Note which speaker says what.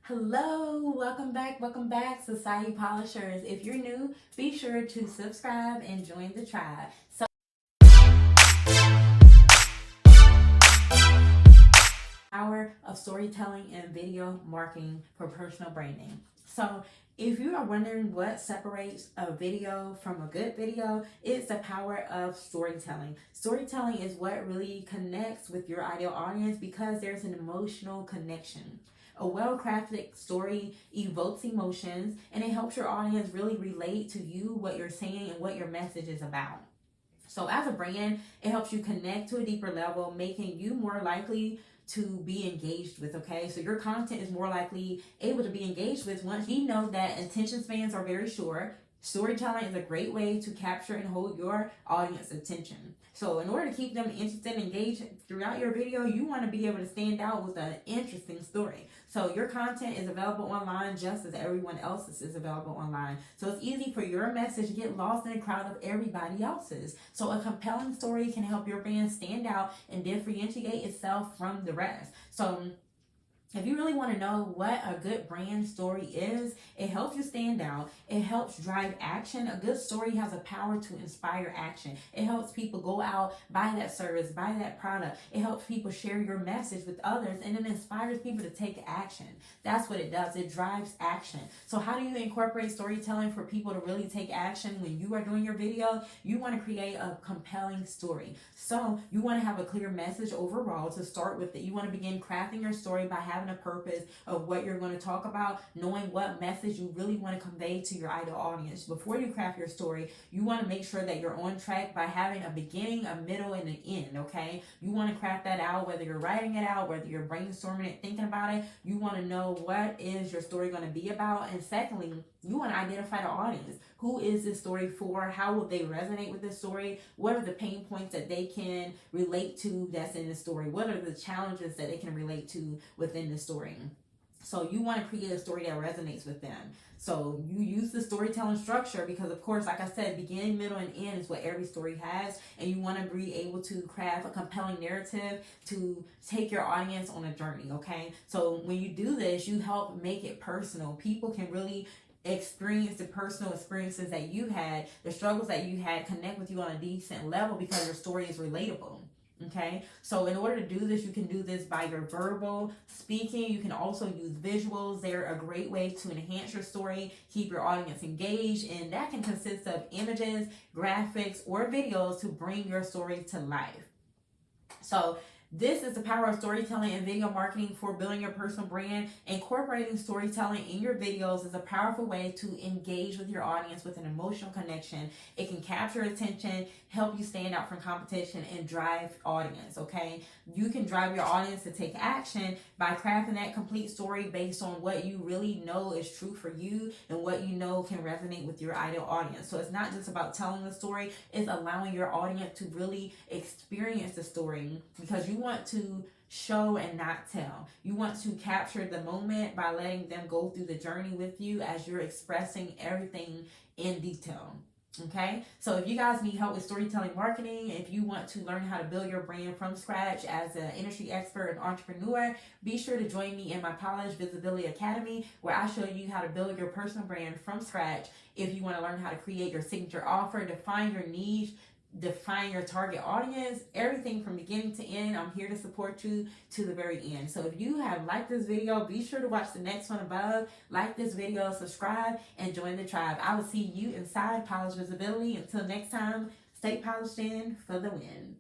Speaker 1: Hello, welcome back, Society Polishers. If you're new, be sure to subscribe and join the tribe. So, power of storytelling and video marketing for personal branding. So, if you are wondering what separates a video from a good video, it's the power of storytelling. Storytelling is what really connects with your ideal audience because there's an emotional connection. A well-crafted story evokes emotions and it helps your audience really relate to you, what you're saying, and what your message is about. So, as a brand, it helps you connect to a deeper level, making you more likely to be engaged with. Okay, so your content is more likely able to be engaged with once you know that attention spans are very short. Storytelling is a great way to capture and hold your audience attention. So, in order to keep them interested and engaged throughout your video, you want to be able to stand out with an interesting story. So, your content is available online just as everyone else's is available online. So, it's easy for your message to get lost in a crowd of everybody else's. So, a compelling story can help your brand stand out and differentiate itself from the rest. So, if you really want to know what a good brand story is, it helps you stand out. It helps drive action. A good story has a power to inspire action. It helps people go out, buy that service, buy that product. It helps people share your message with others, and it inspires people to take action. That's what it does. It drives action. So how do you incorporate storytelling for people to really take action when you are doing your video? You want to create a compelling story. So you want to have a clear message overall to start with. That you want to begin crafting your story by having a purpose of what you're going to talk about, knowing what message you really want to convey to your ideal audience. Before you craft your story, you want to make sure that you're on track by having a beginning, a middle, and an end. Okay, you want to craft that out, whether you're writing it out, whether you're brainstorming it, thinking about it. You want to know what is your story going to be about, and secondly, you want to identify the audience. Who is this story for? How will they resonate with this story? What are the pain points that they can relate to that's in the story? What are the challenges that they can relate to within the story? So you want to create a story that resonates with them. So you use the storytelling structure because, of course, like I said, beginning, middle, and end is what every story has. And you want to be able to craft a compelling narrative to take your audience on a journey, okay? So when you do this, you help make it personal. People can really experience the personal experiences that you had, the struggles that you had, connect with you on a decent level because your story is relatable. Okay, so in order to do this, you can do this by your verbal speaking. You can also use visuals. They're a great way to enhance your story, keep your audience engaged, and that can consist of images, graphics, or videos to bring your story to life. So this is the power of storytelling and video marketing for building your personal brand. Incorporating storytelling in your videos is a powerful way to engage with your audience with an emotional connection. It can capture attention, help you stand out from competition, and drive audience, okay? You can drive your audience to take action by crafting that complete story based on what you really know is true for you and what you know can resonate with your ideal audience. So it's not just about telling the story, it's allowing your audience to really experience the story because you want to show and not tell. You want to capture the moment by letting them go through the journey with you as you're expressing everything in detail. Okay, so if you guys need help with storytelling marketing, if you want to learn how to build your brand from scratch as an industry expert and entrepreneur, be sure to join me in my Brand Visibility Academy, where I show you how to build your personal brand from scratch. If you want to learn how to create your signature offer, define your niche, define your target audience, everything from beginning to end, I'm here to support you to the very end. So if you have liked this video, be sure to watch the next one above, like this video, subscribe, and join the tribe. I will see you inside Brand Visibility. Until next time, stay polished in for the win.